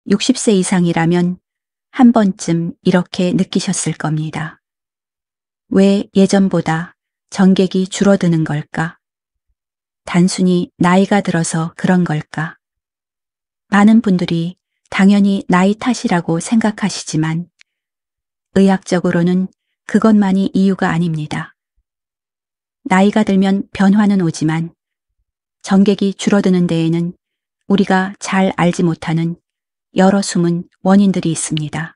60세 이상이라면 한 번쯤 이렇게 느끼셨을 겁니다. 왜 예전보다 전객이 줄어드는 걸까? 단순히 나이가 들어서 그런 걸까? 많은 분들이 당연히 나이 탓이라고 생각하시지만 의학적으로는 그것만이 이유가 아닙니다. 나이가 들면 변화는 오지만 전객이 줄어드는 데에는 우리가 잘 알지 못하는 여러 숨은 원인들이 있습니다.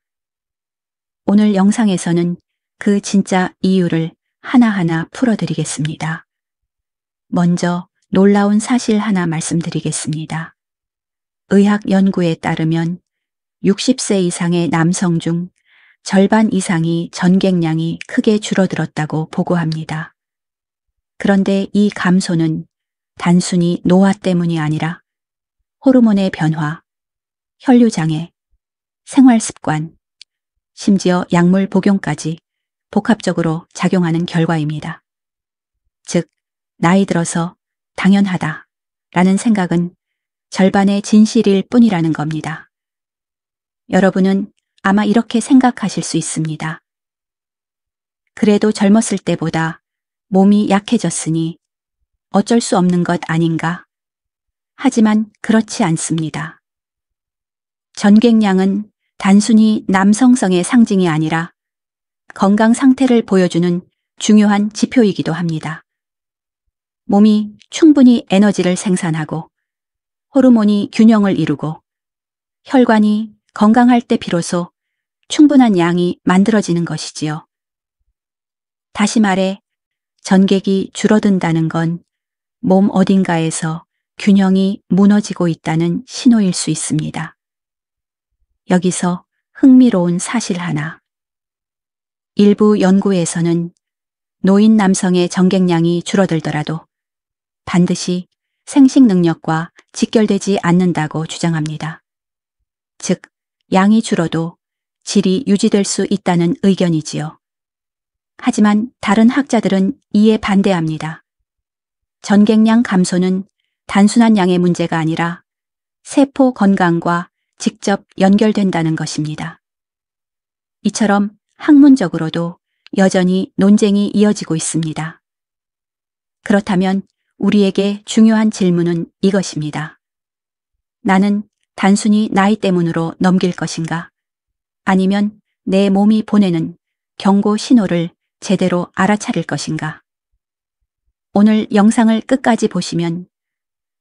오늘 영상에서는 그 진짜 이유를 하나하나 풀어드리겠습니다. 먼저 놀라운 사실 하나 말씀드리겠습니다. 의학 연구에 따르면 60세 이상의 남성 중 절반 이상이 전객량이 크게 줄어들었다고 보고합니다. 그런데 이 감소는 단순히 노화 때문이 아니라 호르몬의 변화, 혈류장애, 생활습관, 심지어 약물 복용까지 복합적으로 작용하는 결과입니다. 즉, 나이 들어서 당연하다 라는 생각은 절반의 진실일 뿐이라는 겁니다. 여러분은 아마 이렇게 생각하실 수 있습니다. 그래도 젊었을 때보다 몸이 약해졌으니 어쩔 수 없는 것 아닌가? 하지만 그렇지 않습니다. 전객량은 단순히 남성성의 상징이 아니라 건강 상태를 보여주는 중요한 지표이기도 합니다. 몸이 충분히 에너지를 생산하고 호르몬이 균형을 이루고 혈관이 건강할 때 비로소 충분한 양이 만들어지는 것이지요. 다시 말해 전객이 줄어든다는 건 몸 어딘가에서 균형이 무너지고 있다는 신호일 수 있습니다. 여기서 흥미로운 사실 하나. 일부 연구에서는 노인 남성의 전객량이 줄어들더라도 반드시 생식 능력과 직결되지 않는다고 주장합니다. 즉, 양이 줄어도 질이 유지될 수 있다는 의견이지요. 하지만 다른 학자들은 이에 반대합니다. 전객량 감소는 단순한 양의 문제가 아니라 세포 건강과 직접 연결된다는 것입니다. 이처럼 학문적으로도 여전히 논쟁이 이어지고 있습니다. 그렇다면 우리에게 중요한 질문은 이것입니다. 나는 단순히 나이 때문으로 넘길 것인가? 아니면 내 몸이 보내는 경고 신호를 제대로 알아차릴 것인가? 오늘 영상을 끝까지 보시면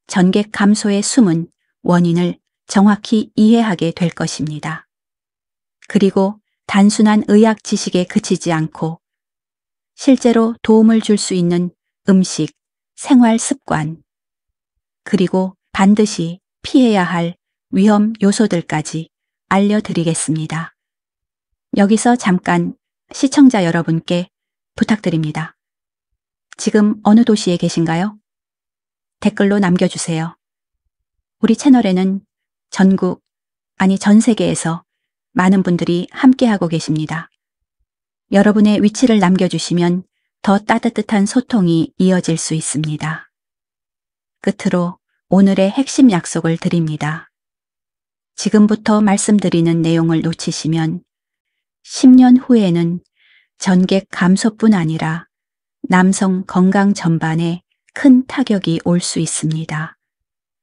전객 감소의 숨은 원인을 정확히 이해하게 될 것입니다. 그리고 단순한 의학 지식에 그치지 않고 실제로 도움을 줄 수 있는 음식, 생활 습관, 그리고 반드시 피해야 할 위험 요소들까지 알려드리겠습니다. 여기서 잠깐 시청자 여러분께 부탁드립니다. 지금 어느 도시에 계신가요? 댓글로 남겨주세요. 우리 채널에는 전국, 아니 전 세계에서 많은 분들이 함께하고 계십니다. 여러분의 위치를 남겨주시면 더 따뜻한 소통이 이어질 수 있습니다. 끝으로 오늘의 핵심 약속을 드립니다. 지금부터 말씀드리는 내용을 놓치시면 10년 후에는 전객 감소뿐 아니라 남성 건강 전반에 큰 타격이 올 수 있습니다.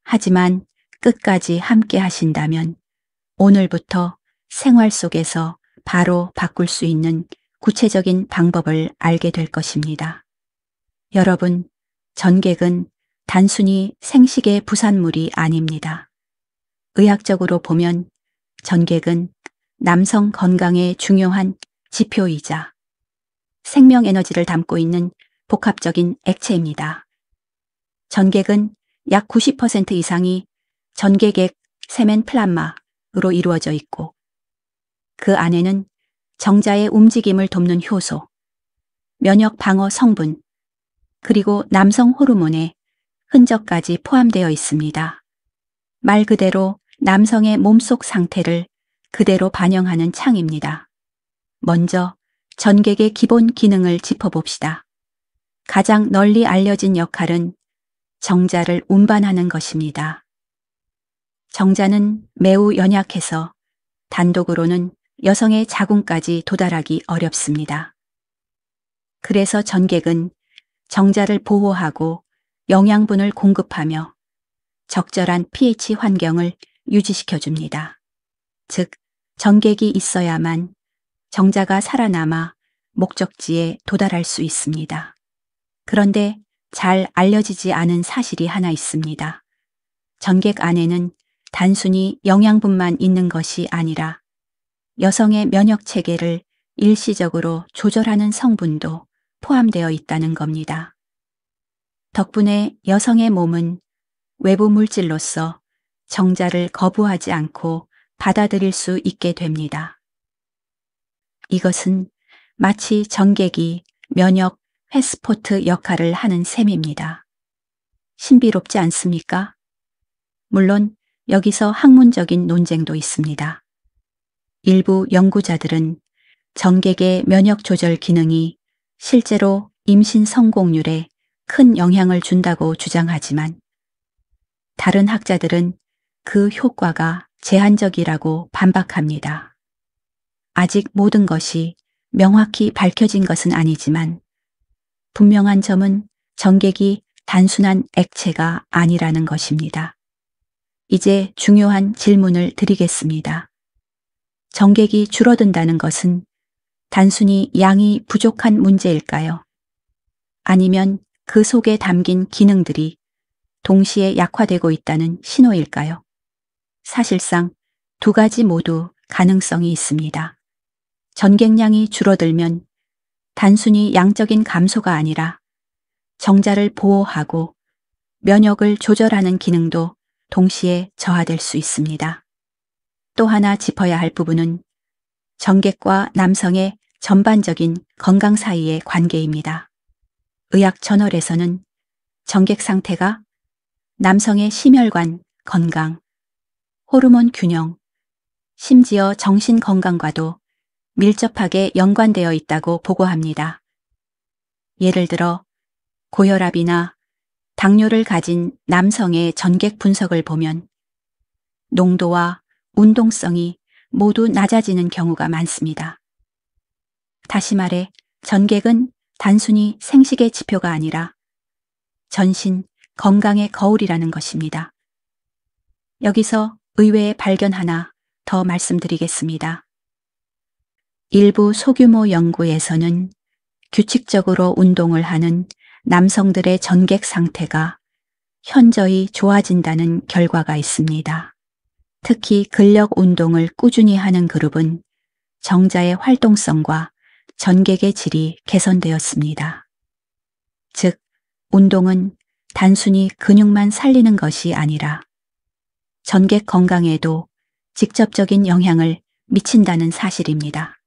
하지만 끝까지 함께 하신다면 오늘부터 생활 속에서 바로 바꿀 수 있는 구체적인 방법을 알게 될 것입니다. 여러분, 전객은 단순히 생식의 부산물이 아닙니다. 의학적으로 보면 전객은 남성 건강에 중요한 지표이자 생명 에너지를 담고 있는 복합적인 액체입니다. 전객은 약 90% 이상이 전객액 세멘 플از마로 이루어져 있고 그 안에는 정자의 움직임을 돕는 효소, 면역 방어 성분, 그리고 남성 호르몬의 흔적까지 포함되어 있습니다. 말 그대로 남성의 몸속 상태를 그대로 반영하는 창입니다. 먼저 전객의 기본 기능을 짚어봅시다. 가장 널리 알려진 역할은 정자를 운반하는 것입니다. 정자는 매우 연약해서 단독으로는 여성의 자궁까지 도달하기 어렵습니다. 그래서 전객은 정자를 보호하고 영양분을 공급하며 적절한 pH 환경을 유지시켜줍니다. 즉, 전객이 있어야만 정자가 살아남아 목적지에 도달할 수 있습니다. 그런데 잘 알려지지 않은 사실이 하나 있습니다. 전객 안에는 단순히 영양분만 있는 것이 아니라 여성의 면역 체계를 일시적으로 조절하는 성분도 포함되어 있다는 겁니다. 덕분에 여성의 몸은 외부 물질로서 정자를 거부하지 않고 받아들일 수 있게 됩니다. 이것은 마치 전객이 면역 패스포트 역할을 하는 셈입니다. 신비롭지 않습니까? 물론 여기서 학문적인 논쟁도 있습니다. 일부 연구자들은 전객의 면역 조절 기능이 실제로 임신 성공률에 큰 영향을 준다고 주장하지만 다른 학자들은 그 효과가 제한적이라고 반박합니다. 아직 모든 것이 명확히 밝혀진 것은 아니지만 분명한 점은 전객이 단순한 액체가 아니라는 것입니다. 이제 중요한 질문을 드리겠습니다. 전객이 줄어든다는 것은 단순히 양이 부족한 문제일까요? 아니면 그 속에 담긴 기능들이 동시에 약화되고 있다는 신호일까요? 사실상 두 가지 모두 가능성이 있습니다. 전객량이 줄어들면 단순히 양적인 감소가 아니라 정자를 보호하고 면역을 조절하는 기능도 동시에 저하될 수 있습니다. 또 하나 짚어야 할 부분은 전객과 남성의 전반적인 건강 사이의 관계입니다. 의학 저널에서는 전객 상태가 남성의 심혈관 건강, 호르몬 균형, 심지어 정신 건강과도 밀접하게 연관되어 있다고 보고합니다. 예를 들어 고혈압이나 당뇨를 가진 남성의 전객 분석을 보면 농도와 운동성이 모두 낮아지는 경우가 많습니다. 다시 말해 전객은 단순히 생식의 지표가 아니라 전신 건강의 거울이라는 것입니다. 여기서 의외의 발견 하나 더 말씀드리겠습니다. 일부 소규모 연구에서는 규칙적으로 운동을 하는 남성들의 전객 상태가 현저히 좋아진다는 결과가 있습니다. 특히 근력 운동을 꾸준히 하는 그룹은 정자의 활동성과 전객의 질이 개선되었습니다. 즉, 운동은 단순히 근육만 살리는 것이 아니라 전객 건강에도 직접적인 영향을 미친다는 사실입니다.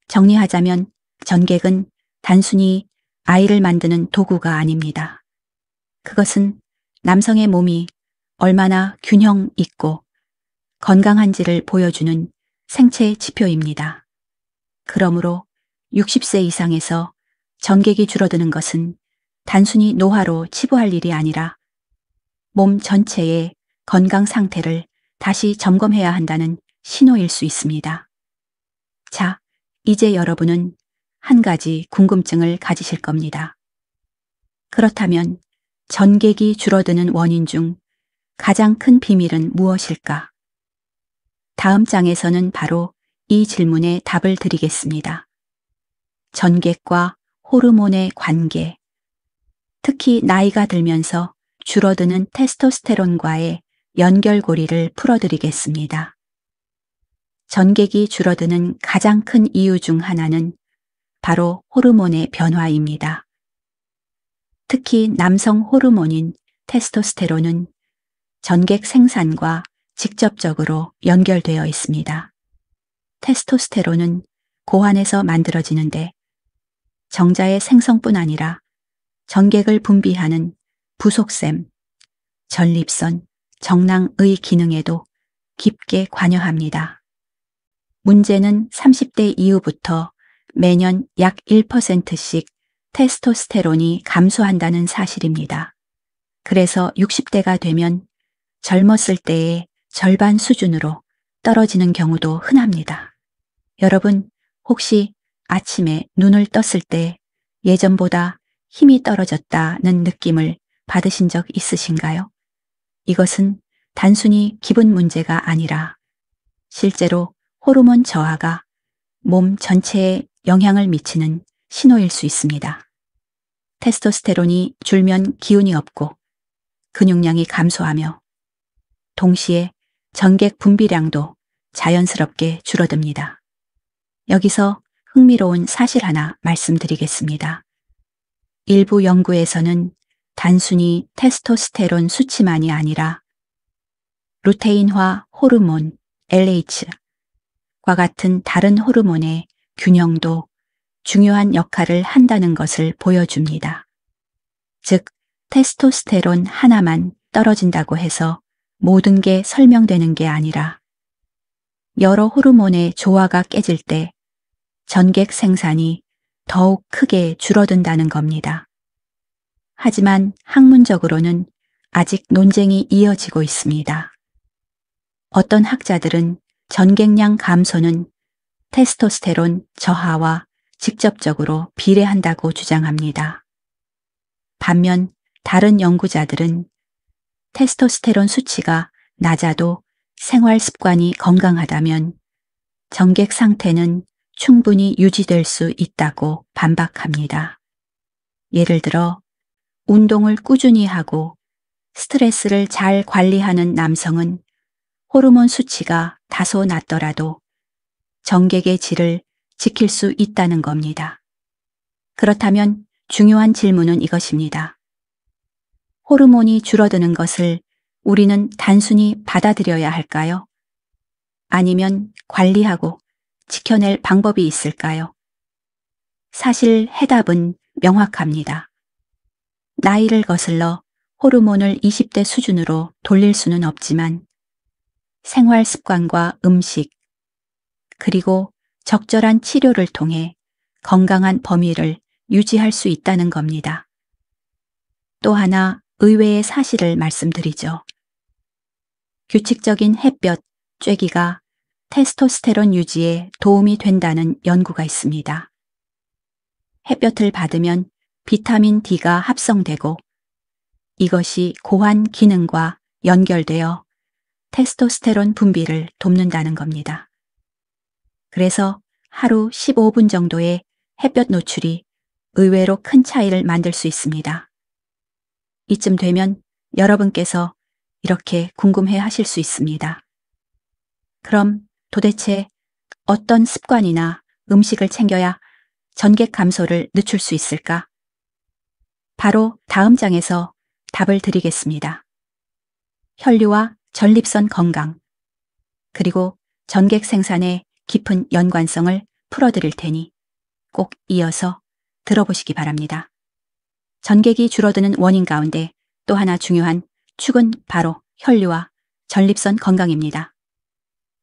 정리하자면 전객은 단순히 아이를 만드는 도구가 아닙니다. 그것은 남성의 몸이 얼마나 균형 있고 건강한지를 보여주는 생체 지표입니다. 그러므로 60세 이상에서 전객이 줄어드는 것은 단순히 노화로 치부할 일이 아니라 몸 전체의 건강 상태를 다시 점검해야 한다는 신호일 수 있습니다. 자, 이제 여러분은 한 가지 궁금증을 가지실 겁니다. 그렇다면 전객이 줄어드는 원인 중 가장 큰 비밀은 무엇일까? 다음 장에서는 바로 이 질문에 답을 드리겠습니다. 전객과 호르몬의 관계, 특히 나이가 들면서 줄어드는 테스토스테론과의 연결고리를 풀어드리겠습니다. 전객이 줄어드는 가장 큰 이유 중 하나는 바로 호르몬의 변화입니다. 특히 남성 호르몬인 테스토스테론은 전객 생산과 직접적으로 연결되어 있습니다. 테스토스테론은 고환에서 만들어지는데 정자의 생성뿐 아니라 전객을 분비하는 부속샘, 전립선, 정낭의 기능에도 깊게 관여합니다. 문제는 30대 이후부터 매년 약 1%씩 테스토스테론이 감소한다는 사실입니다. 그래서 60대가 되면 젊었을 때의 절반 수준으로 떨어지는 경우도 흔합니다. 여러분, 혹시 아침에 눈을 떴을 때 예전보다 힘이 떨어졌다는 느낌을 받으신 적 있으신가요? 이것은 단순히 기분 문제가 아니라 실제로 호르몬 저하가 몸 전체에 영향을 미치는 신호일 수 있습니다. 테스토스테론이 줄면 기운이 없고 근육량이 감소하며 동시에 전객 분비량도 자연스럽게 줄어듭니다. 여기서 흥미로운 사실 하나 말씀드리겠습니다. 일부 연구에서는 단순히 테스토스테론 수치만이 아니라 루테인화 호르몬 LH과 같은 다른 호르몬의 균형도 중요한 역할을 한다는 것을 보여줍니다. 즉, 테스토스테론 하나만 떨어진다고 해서 모든 게 설명되는 게 아니라 여러 호르몬의 조화가 깨질 때 전객 생산이 더욱 크게 줄어든다는 겁니다. 하지만 학문적으로는 아직 논쟁이 이어지고 있습니다. 어떤 학자들은 전객량 감소는 테스토스테론 저하와 직접적으로 비례한다고 주장합니다. 반면 다른 연구자들은 테스토스테론 수치가 낮아도 생활 습관이 건강하다면 전객 상태는 충분히 유지될 수 있다고 반박합니다. 예를 들어 운동을 꾸준히 하고 스트레스를 잘 관리하는 남성은 호르몬 수치가 다소 낮더라도 전객의 질을 지킬 수 있다는 겁니다. 그렇다면 중요한 질문은 이것입니다. 호르몬이 줄어드는 것을 우리는 단순히 받아들여야 할까요? 아니면 관리하고 지켜낼 방법이 있을까요? 사실 해답은 명확합니다. 나이를 거슬러 호르몬을 20대 수준으로 돌릴 수는 없지만 생활 습관과 음식, 그리고 적절한 치료를 통해 건강한 범위를 유지할 수 있다는 겁니다. 또 하나 의외의 사실을 말씀드리죠. 규칙적인 햇볕 쬐기가 테스토스테론 유지에 도움이 된다는 연구가 있습니다. 햇볕을 받으면 비타민 D가 합성되고 이것이 고환 기능과 연결되어 테스토스테론 분비를 돕는다는 겁니다. 그래서 하루 15분 정도의 햇볕 노출이 의외로 큰 차이를 만들 수 있습니다. 이쯤 되면 여러분께서 이렇게 궁금해 하실 수 있습니다. 그럼 도대체 어떤 습관이나 음식을 챙겨야 전객 감소를 늦출 수 있을까? 바로 다음 장에서 답을 드리겠습니다. 혈류와 전립선 건강, 그리고 전객 생산의 깊은 연관성을 풀어드릴 테니 꼭 이어서 들어보시기 바랍니다. 전객이 줄어드는 원인 가운데 또 하나 중요한 축은 바로 혈류와 전립선 건강입니다.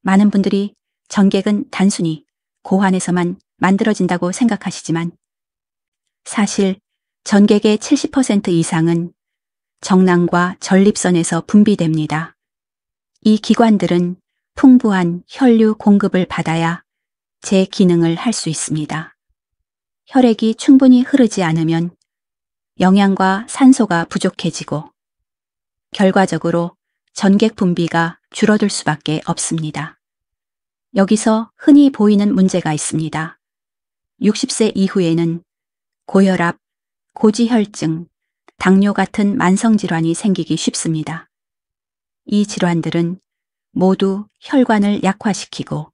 많은 분들이 전객은 단순히 고환에서만 만들어진다고 생각하시지만 사실 전객의 70% 이상은 정낭과 전립선에서 분비됩니다. 이 기관들은 풍부한 혈류 공급을 받아야 제 기능을 할 수 있습니다. 혈액이 충분히 흐르지 않으면 영양과 산소가 부족해지고 결과적으로 전객 분비가 줄어들 수밖에 없습니다. 여기서 흔히 보이는 문제가 있습니다. 60세 이후에는 고혈압, 고지혈증, 당뇨 같은 만성질환이 생기기 쉽습니다. 이 질환들은 모두 혈관을 약화시키고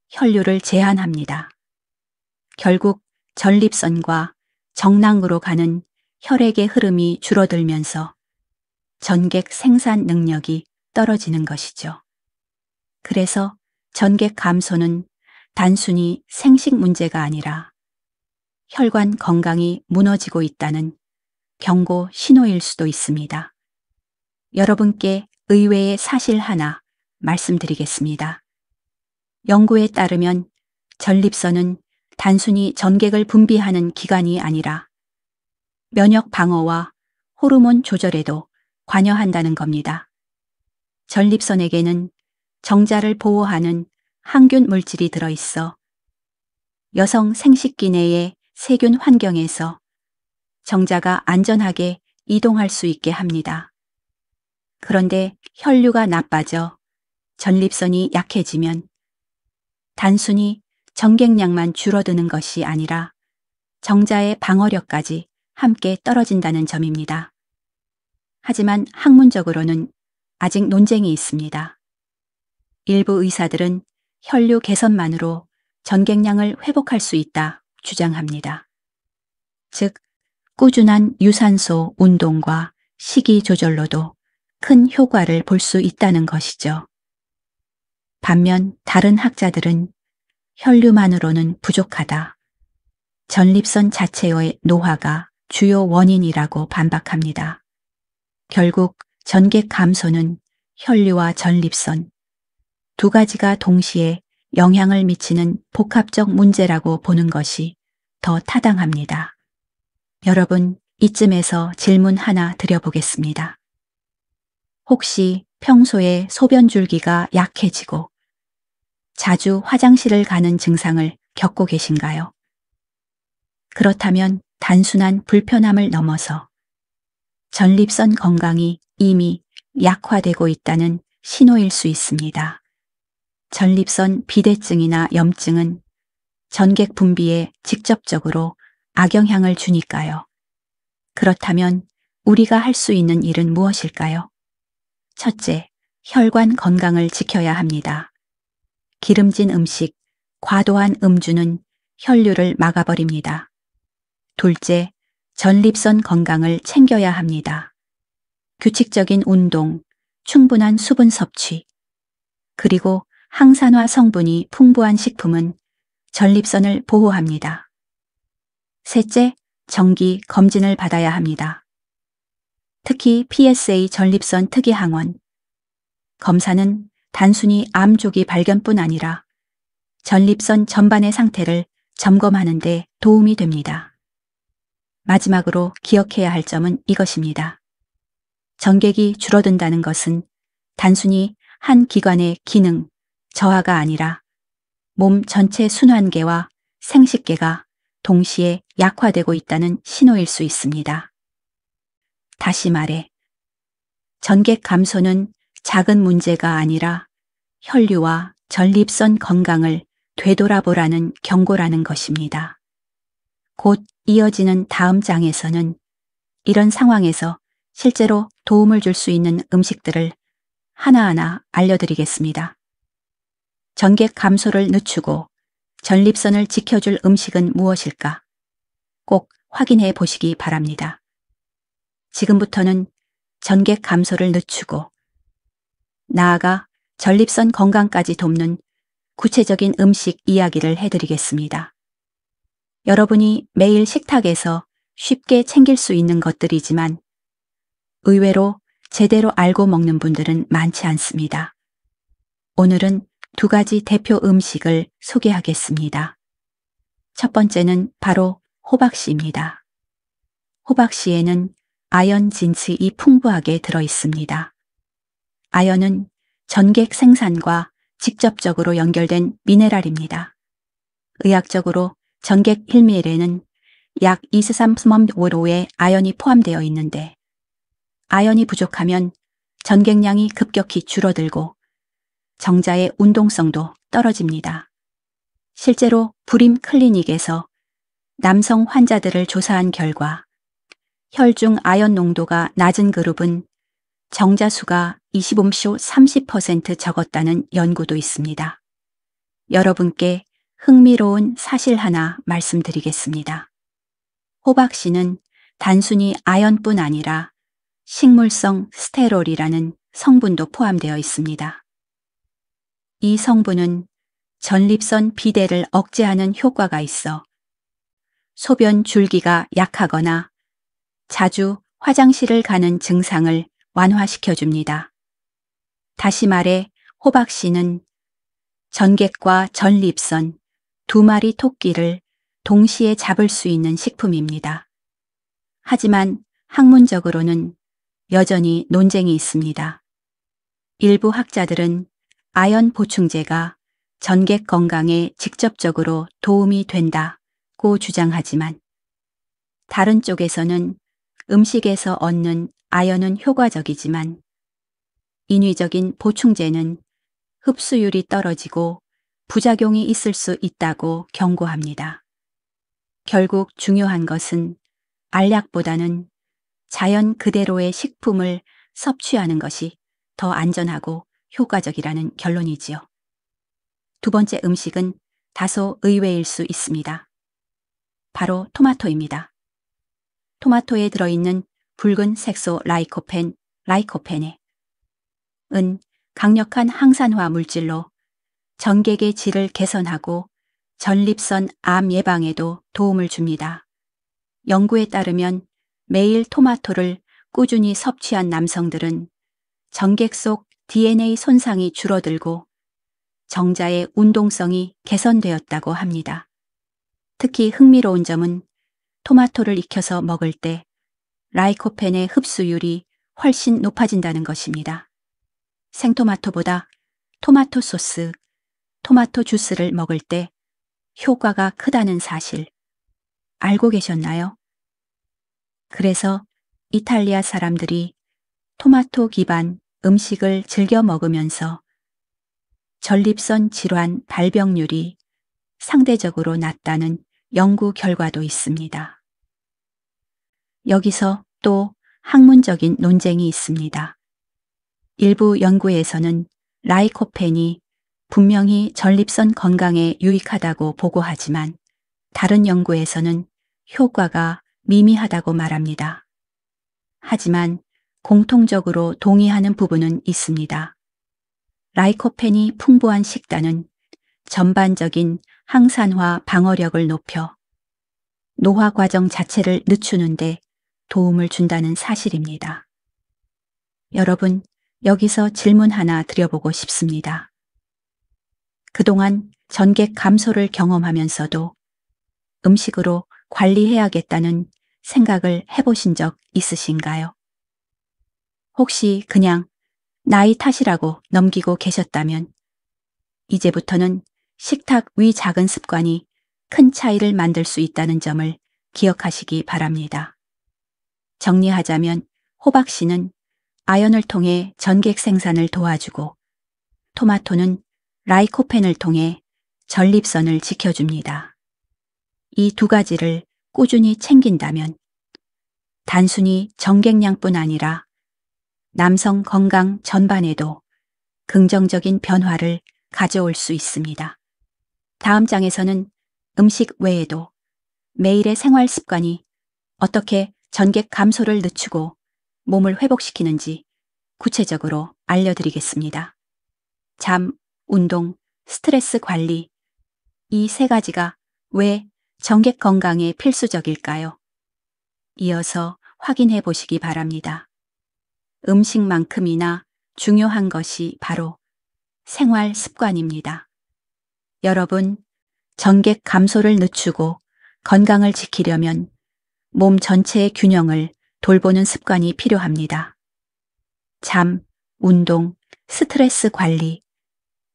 혈류를 제한합니다. 결국 전립선과 정낭으로 가는 혈액의 흐름이 줄어들면서 전객 생산 능력이 떨어지는 것이죠. 그래서 전객 감소는 단순히 생식 문제가 아니라 혈관 건강이 무너지고 있다는 경고 신호일 수도 있습니다. 여러분께 의외의 사실 하나 말씀드리겠습니다. 연구에 따르면 전립선은 단순히 전객을 분비하는 기관이 아니라 면역 방어와 호르몬 조절에도 관여한다는 겁니다. 전립선에게는 정자를 보호하는 항균 물질이 들어있어 여성 생식기 내의 세균 환경에서 정자가 안전하게 이동할 수 있게 합니다. 그런데 혈류가 나빠져 전립선이 약해지면 단순히 정객량만 줄어드는 것이 아니라 정자의 방어력까지 함께 떨어진다는 점입니다. 하지만 학문적으로는 아직 논쟁이 있습니다. 일부 의사들은 혈류 개선만으로 전객량을 회복할 수 있다 주장합니다. 즉, 꾸준한 유산소 운동과 식이 조절로도 큰 효과를 볼 수 있다는 것이죠. 반면 다른 학자들은 혈류만으로는 부족하다. 전립선 자체의 노화가 주요 원인이라고 반박합니다. 결국 전객 감소는 혈류와 전립선 두 가지가 동시에 영향을 미치는 복합적 문제라고 보는 것이 더 타당합니다. 여러분, 이쯤에서 질문 하나 드려보겠습니다. 혹시 평소에 소변 줄기가 약해지고 자주 화장실을 가는 증상을 겪고 계신가요? 그렇다면 단순한 불편함을 넘어서 전립선 건강이 이미 약화되고 있다는 신호일 수 있습니다. 전립선 비대증이나 염증은 전객 분비에 직접적으로 악영향을 주니까요. 그렇다면 우리가 할 수 있는 일은 무엇일까요? 첫째, 혈관 건강을 지켜야 합니다. 기름진 음식, 과도한 음주는 혈류를 막아버립니다. 둘째, 전립선 건강을 챙겨야 합니다. 규칙적인 운동, 충분한 수분 섭취, 그리고 항산화 성분이 풍부한 식품은 전립선을 보호합니다. 셋째, 정기 검진을 받아야 합니다. 특히 PSA 전립선 특이항원. 검사는 단순히 암 조기 발견뿐 아니라 전립선 전반의 상태를 점검하는 데 도움이 됩니다. 마지막으로 기억해야 할 점은 이것입니다. 전객이 줄어든다는 것은 단순히 한 기관의 기능, 저하가 아니라 몸 전체 순환계와 생식계가 동시에 약화되고 있다는 신호일 수 있습니다. 다시 말해, 전객 감소는 작은 문제가 아니라 혈류와 전립선 건강을 되돌아보라는 경고라는 것입니다. 곧 이어지는 다음 장에서는 이런 상황에서 실제로 도움을 줄 수 있는 음식들을 하나하나 알려드리겠습니다. 전객 감소를 늦추고 전립선을 지켜줄 음식은 무엇일까? 꼭 확인해 보시기 바랍니다. 지금부터는 전객 감소를 늦추고 나아가 전립선 건강까지 돕는 구체적인 음식 이야기를 해드리겠습니다. 여러분이 매일 식탁에서 쉽게 챙길 수 있는 것들이지만 의외로 제대로 알고 먹는 분들은 많지 않습니다. 오늘은 두 가지 대표 음식을 소개하겠습니다. 첫 번째는 바로 호박씨입니다. 호박씨에는 아연 진층이 풍부하게 들어 있습니다. 아연은 전객 생산과 직접적으로 연결된 미네랄입니다. 의학적으로 전객 1ml에는 약 23.5의 아연이 포함되어 있는데 아연이 부족하면 전객량이 급격히 줄어들고 정자의 운동성도 떨어집니다. 실제로 불임 클리닉에서 남성 환자들을 조사한 결과 혈중 아연 농도가 낮은 그룹은 정자수가 25초 30% 적었다는 연구도 있습니다. 여러분께 흥미로운 사실 하나 말씀드리겠습니다. 호박씨는 단순히 아연뿐 아니라 식물성 스테롤이라는 성분도 포함되어 있습니다. 이 성분은 전립선 비대를 억제하는 효과가 있어 소변 줄기가 약하거나 자주 화장실을 가는 증상을 완화시켜줍니다. 다시 말해 호박씨는 전객과 전립선 두 마리 토끼를 동시에 잡을 수 있는 식품입니다. 하지만 학문적으로는 여전히 논쟁이 있습니다. 일부 학자들은 아연 보충제가 전객 건강에 직접적으로 도움이 된다고 주장하지만 다른 쪽에서는 음식에서 얻는 아연은 효과적이지만 인위적인 보충제는 흡수율이 떨어지고 부작용이 있을 수 있다고 경고합니다. 결국 중요한 것은 알약보다는 자연 그대로의 식품을 섭취하는 것이 더 안전하고 효과적이라는 결론이지요. 두 번째 음식은 다소 의외일 수 있습니다. 바로 토마토입니다. 토마토에 들어있는 붉은 색소 라이코펜, 라이코펜에 은 강력한 항산화 물질로 전객의 질을 개선하고 전립선 암 예방에도 도움을 줍니다. 연구에 따르면 매일 토마토를 꾸준히 섭취한 남성들은 전객 속 DNA 손상이 줄어들고 정자의 운동성이 개선되었다고 합니다. 특히 흥미로운 점은 토마토를 익혀서 먹을 때 라이코펜의 흡수율이 훨씬 높아진다는 것입니다. 생토마토보다 토마토 소스, 토마토 주스를 먹을 때 효과가 크다는 사실 알고 계셨나요? 그래서 이탈리아 사람들이 토마토 기반 음식을 즐겨 먹으면서 전립선 질환 발병률이 상대적으로 낮다는 연구 결과도 있습니다. 여기서 또 학문적인 논쟁이 있습니다. 일부 연구에서는 라이코펜이 분명히 전립선 건강에 유익하다고 보고하지만 다른 연구에서는 효과가 미미하다고 말합니다. 하지만 공통적으로 동의하는 부분은 있습니다. 라이코펜이 풍부한 식단은 전반적인 항산화 방어력을 높여 노화 과정 자체를 늦추는데 도움을 준다는 사실입니다. 여러분, 여기서 질문 하나 드려보고 싶습니다. 그동안 전객 감소를 경험하면서도 음식으로 관리해야겠다는 생각을 해보신 적 있으신가요? 혹시 그냥 나이 탓이라고 넘기고 계셨다면 이제부터는 식탁 위 작은 습관이 큰 차이를 만들 수 있다는 점을 기억하시기 바랍니다. 정리하자면 호박씨는 아연을 통해 전객 생산을 도와주고 토마토는 라이코펜을 통해 전립선을 지켜줍니다. 이 두 가지를 꾸준히 챙긴다면 단순히 전객량뿐 아니라 남성 건강 전반에도 긍정적인 변화를 가져올 수 있습니다. 다음 장에서는 음식 외에도 매일의 생활 습관이 어떻게 전객 감소를 늦추고 몸을 회복시키는지 구체적으로 알려드리겠습니다. 잠, 운동, 스트레스 관리, 이 세 가지가 왜 전객 건강에 필수적일까요? 이어서 확인해 보시기 바랍니다. 음식만큼이나 중요한 것이 바로 생활 습관입니다. 여러분, 전객 감소를 늦추고 건강을 지키려면 몸 전체의 균형을 돌보는 습관이 필요합니다. 잠, 운동, 스트레스 관리,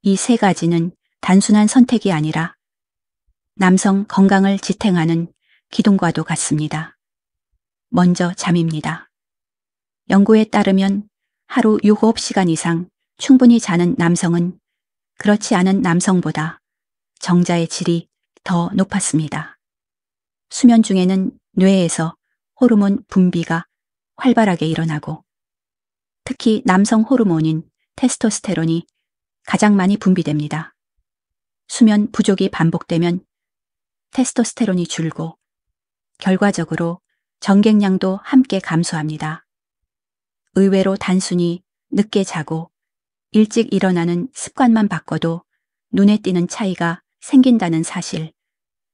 이 세 가지는 단순한 선택이 아니라 남성 건강을 지탱하는 기둥과도 같습니다. 먼저 잠입니다. 연구에 따르면 하루 7시간 이상 충분히 자는 남성은 그렇지 않은 남성보다 정자의 질이 더 높았습니다. 수면 중에는 뇌에서 호르몬 분비가 활발하게 일어나고 특히 남성 호르몬인 테스토스테론이 가장 많이 분비됩니다. 수면 부족이 반복되면 테스토스테론이 줄고 결과적으로 전객량도 함께 감소합니다. 의외로 단순히 늦게 자고 일찍 일어나는 습관만 바꿔도 눈에 띄는 차이가 생긴다는 사실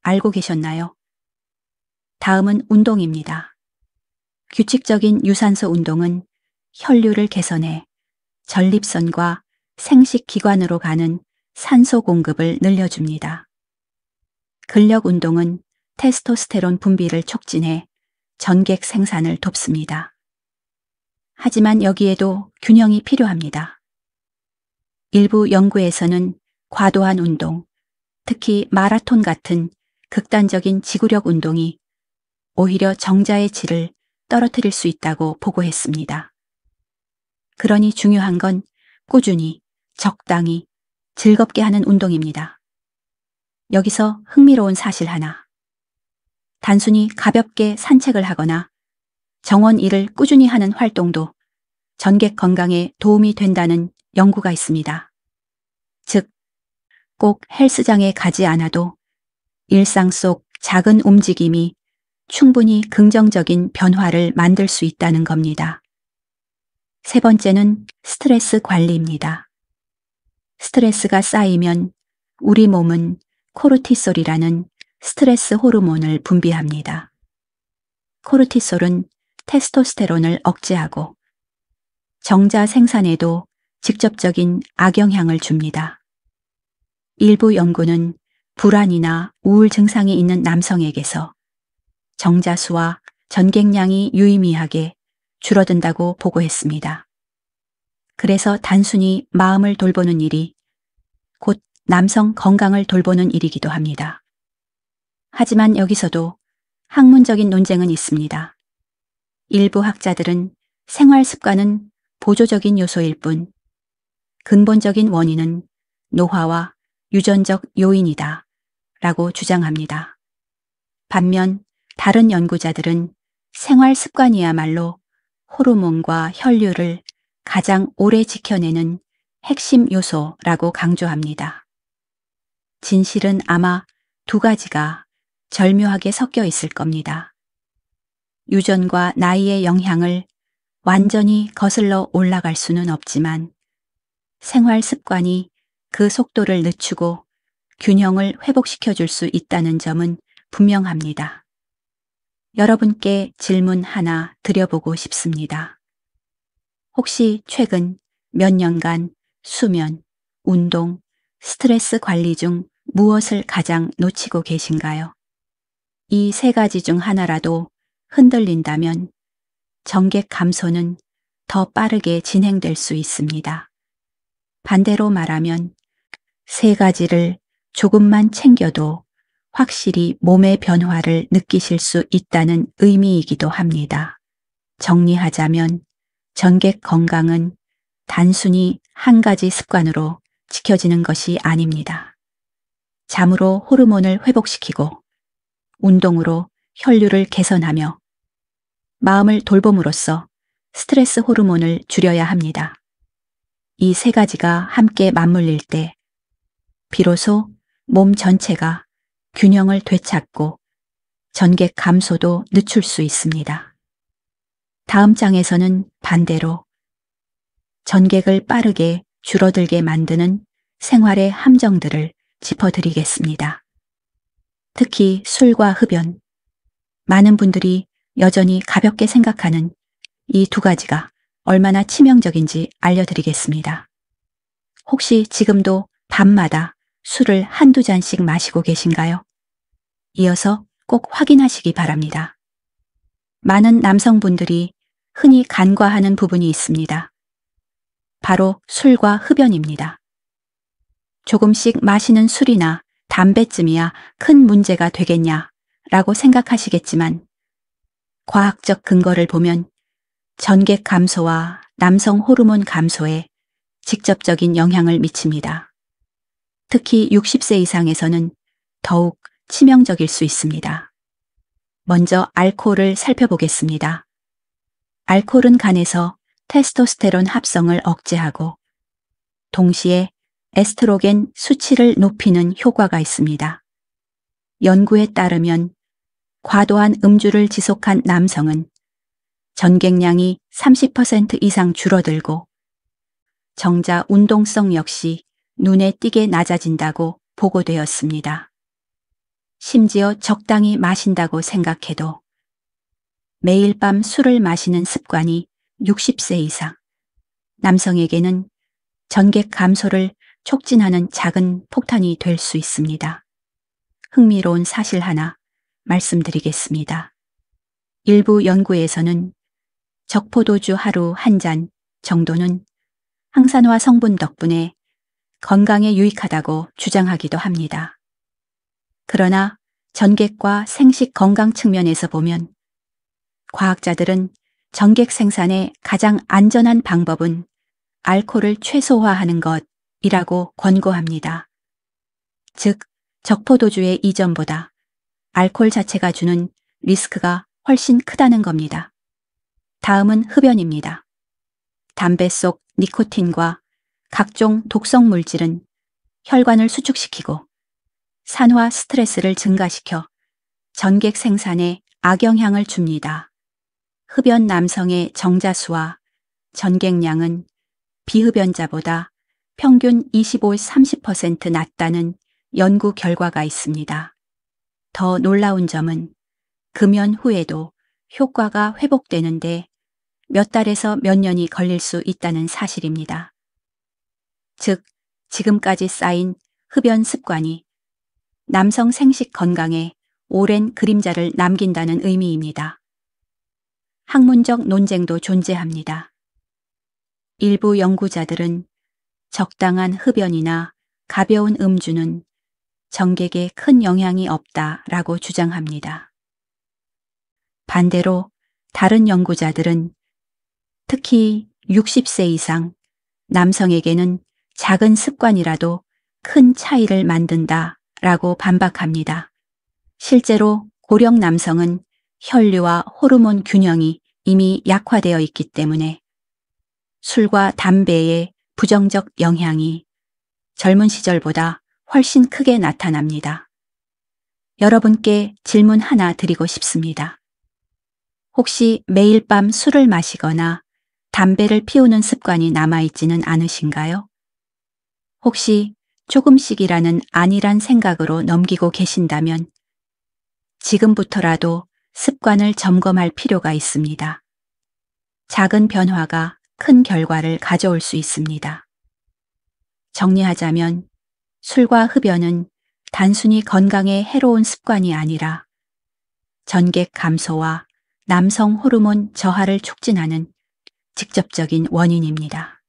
알고 계셨나요? 다음은 운동입니다. 규칙적인 유산소 운동은 혈류를 개선해 전립선과 생식기관으로 가는 산소 공급을 늘려줍니다. 근력 운동은 테스토스테론 분비를 촉진해 전객 생산을 돕습니다. 하지만 여기에도 균형이 필요합니다. 일부 연구에서는 과도한 운동, 특히 마라톤 같은 극단적인 지구력 운동이 오히려 정자의 질을 떨어뜨릴 수 있다고 보고했습니다. 그러니 중요한 건 꾸준히, 적당히, 즐겁게 하는 운동입니다. 여기서 흥미로운 사실 하나. 단순히 가볍게 산책을 하거나 정원 일을 꾸준히 하는 활동도 전객 건강에 도움이 된다는 연구가 있습니다. 즉, 꼭 헬스장에 가지 않아도 일상 속 작은 움직임이 충분히 긍정적인 변화를 만들 수 있다는 겁니다. 세 번째는 스트레스 관리입니다. 스트레스가 쌓이면 우리 몸은 코르티솔이라는 스트레스 호르몬을 분비합니다. 코르티솔은 테스토스테론을 억제하고 정자 생산에도 직접적인 악영향을 줍니다. 일부 연구는 불안이나 우울 증상이 있는 남성에게서 정자수와 전객량이 유의미하게 줄어든다고 보고했습니다. 그래서 단순히 마음을 돌보는 일이 곧 남성 건강을 돌보는 일이기도 합니다. 하지만 여기서도 학문적인 논쟁은 있습니다. 일부 학자들은 생활 습관은 보조적인 요소일 뿐 근본적인 원인은 노화와 유전적 요인이다 라고 주장합니다. 반면 다른 연구자들은 생활 습관이야말로 호르몬과 혈류를 가장 오래 지켜내는 핵심 요소라고 강조합니다. 진실은 아마 두 가지가 절묘하게 섞여 있을 겁니다. 유전과 나이의 영향을 완전히 거슬러 올라갈 수는 없지만 생활 습관이 그 속도를 늦추고 균형을 회복시켜 줄 수 있다는 점은 분명합니다. 여러분께 질문 하나 드려보고 싶습니다. 혹시 최근 몇 년간 수면, 운동, 스트레스 관리 중 무엇을 가장 놓치고 계신가요? 이 세 가지 중 하나라도 흔들린다면 정객 감소는 더 빠르게 진행될 수 있습니다. 반대로 말하면 세 가지를 조금만 챙겨도 확실히 몸의 변화를 느끼실 수 있다는 의미이기도 합니다. 정리하자면 정객 건강은 단순히 한 가지 습관으로 지켜지는 것이 아닙니다. 잠으로 호르몬을 회복시키고 운동으로 혈류를 개선하며 마음을 돌봄으로써 스트레스 호르몬을 줄여야 합니다. 이 세 가지가 함께 맞물릴 때 비로소 몸 전체가 균형을 되찾고 전객 감소도 늦출 수 있습니다. 다음 장에서는 반대로 전객을 빠르게 줄어들게 만드는 생활의 함정들을 짚어드리겠습니다. 특히 술과 흡연, 많은 분들이 여전히 가볍게 생각하는 이 두 가지가 얼마나 치명적인지 알려드리겠습니다. 혹시 지금도 밤마다 술을 한두 잔씩 마시고 계신가요? 이어서 꼭 확인하시기 바랍니다. 많은 남성분들이 흔히 간과하는 부분이 있습니다. 바로 술과 흡연입니다. 조금씩 마시는 술이나 담배쯤이야 큰 문제가 되겠냐라고 생각하시겠지만 과학적 근거를 보면 전객 감소와 남성 호르몬 감소에 직접적인 영향을 미칩니다. 특히 60세 이상에서는 더욱 치명적일 수 있습니다. 먼저 알코올을 살펴보겠습니다. 알코올은 간에서 테스토스테론 합성을 억제하고 동시에 에스트로겐 수치를 높이는 효과가 있습니다. 연구에 따르면 과도한 음주를 지속한 남성은 전객량이 30% 이상 줄어들고 정자 운동성 역시 눈에 띄게 낮아진다고 보고되었습니다. 심지어 적당히 마신다고 생각해도 매일 밤 술을 마시는 습관이 60세 이상 남성에게는 전객 감소를 촉진하는 작은 폭탄이 될 수 있습니다. 흥미로운 사실 하나 말씀드리겠습니다. 일부 연구에서는 적포도주 하루 한 잔 정도는 항산화 성분 덕분에 건강에 유익하다고 주장하기도 합니다. 그러나 전객과 생식 건강 측면에서 보면 과학자들은 전객 생산의 가장 안전한 방법은 알코올을 최소화하는 것이라고 권고합니다. 즉, 적포도주의 이전보다 알코올 자체가 주는 리스크가 훨씬 크다는 겁니다. 다음은 흡연입니다. 담배 속 니코틴과 각종 독성 물질은 혈관을 수축시키고 산화 스트레스를 증가시켜 전객 생산에 악영향을 줍니다. 흡연 남성의 정자수와 전객량은 비흡연자보다 평균 25-30% 낮다는 연구 결과가 있습니다. 더 놀라운 점은 금연 후에도 효과가 회복되는데 몇 달에서 몇 년이 걸릴 수 있다는 사실입니다. 즉, 지금까지 쌓인 흡연 습관이 남성 생식 건강에 오랜 그림자를 남긴다는 의미입니다. 학문적 논쟁도 존재합니다. 일부 연구자들은 적당한 흡연이나 가벼운 음주는 전객에 큰 영향이 없다라고 주장합니다. 반대로 다른 연구자들은 특히 60세 이상 남성에게는 작은 습관이라도 큰 차이를 만든다라고 반박합니다. 실제로 고령 남성은 혈류와 호르몬 균형이 이미 약화되어 있기 때문에 술과 담배의 부정적 영향이 젊은 시절보다 훨씬 크게 나타납니다. 여러분께 질문 하나 드리고 싶습니다. 혹시 매일 밤 술을 마시거나 담배를 피우는 습관이 남아있지는 않으신가요? 혹시 조금씩이라는 안일한 생각으로 넘기고 계신다면 지금부터라도 습관을 점검할 필요가 있습니다. 작은 변화가 큰 결과를 가져올 수 있습니다. 정리하자면 술과 흡연은 단순히 건강에 해로운 습관이 아니라 전객 감소와 남성 호르몬 저하를 촉진하는 직접적인 원인입니다.